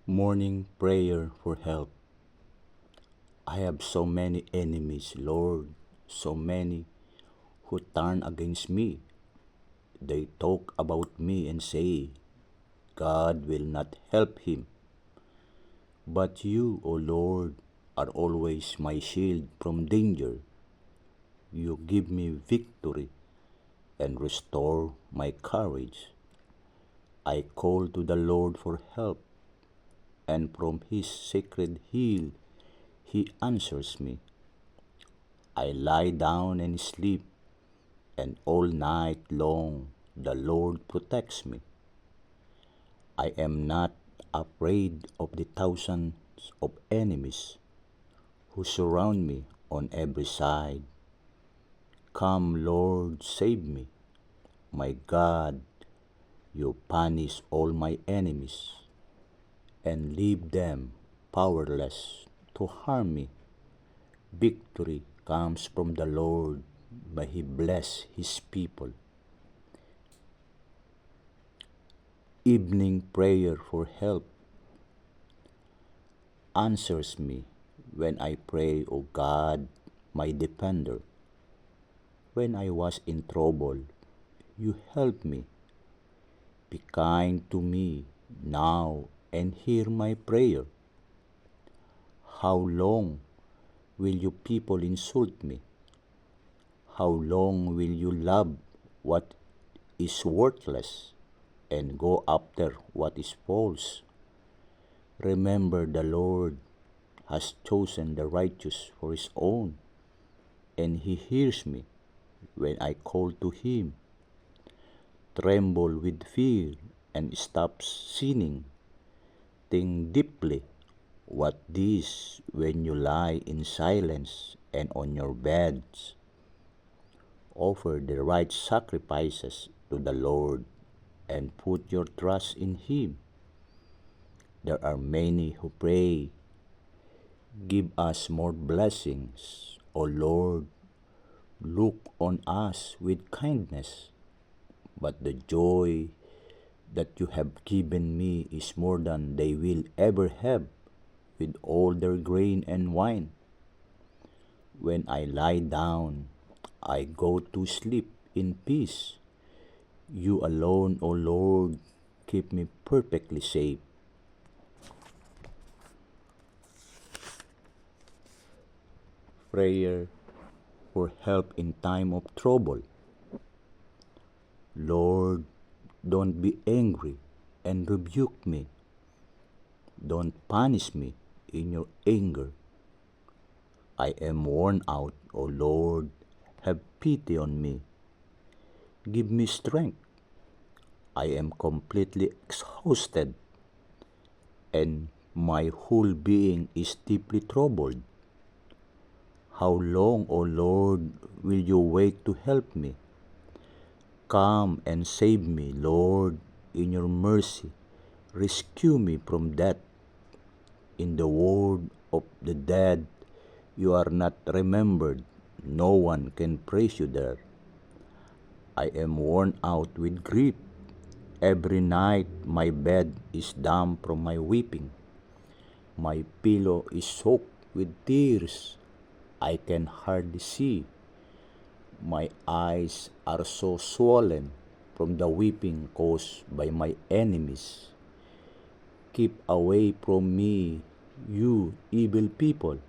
Morning prayer for help. I have so many enemies, Lord, so many who turn against me. They talk about me and say, God will not help him. But you, O Lord, are always my shield from danger. You give me victory and restore my courage. I call to the Lord for help, and from his sacred hill he answers me. I lie down and sleep, and all night long the Lord protects me. I am not afraid of the thousands of enemies who surround me on every side. Come, Lord, save me. My God, you punish all my enemies and leave them powerless to harm me. Victory comes from the Lord, may he bless his people. Evening prayer for help answers me when I pray, O God, my defender. When I was in trouble, you helped me. Be kind to me now and hear my prayer. How long will you people insult me? How long will you love what is worthless and go after what is false? Remember, the Lord has chosen the righteous for his own, and he hears me when I call to him. Tremble with fear and stop sinning. Think deeply what this when you lie in silence and on your beds. Offer the right sacrifices to the Lord and put your trust in him. There are many who pray, give us more blessings, O Lord. Look on us with kindness. But the joy that you have given me is more than they will ever have with all their grain and wine. When I lie down, I go to sleep in peace. You alone, O Lord, keep me perfectly safe. Prayer for help in time of trouble. Lord, don't be angry and rebuke me. Don't punish me in your anger. I am worn out, O Lord, have pity on me. Give me strength. I am completely exhausted, and my whole being is deeply troubled. How long, O Lord, will you wait to help me? Come and save me, Lord, in your mercy. Rescue me from death. In the world of the dead, you are not remembered. No one can praise you there. I am worn out with grief. Every night my bed is damp from my weeping. My pillow is soaked with tears. I can hardly see. My eyes are so swollen from the weeping caused by my enemies. Keep away from me, you evil people.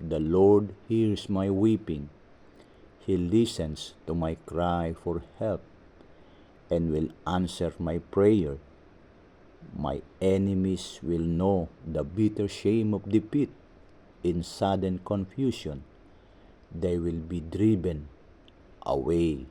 The Lord hears my weeping. He listens to my cry for help and will answer my prayer. My enemies will know the bitter shame of defeat. In sudden confusion, they will be driven away.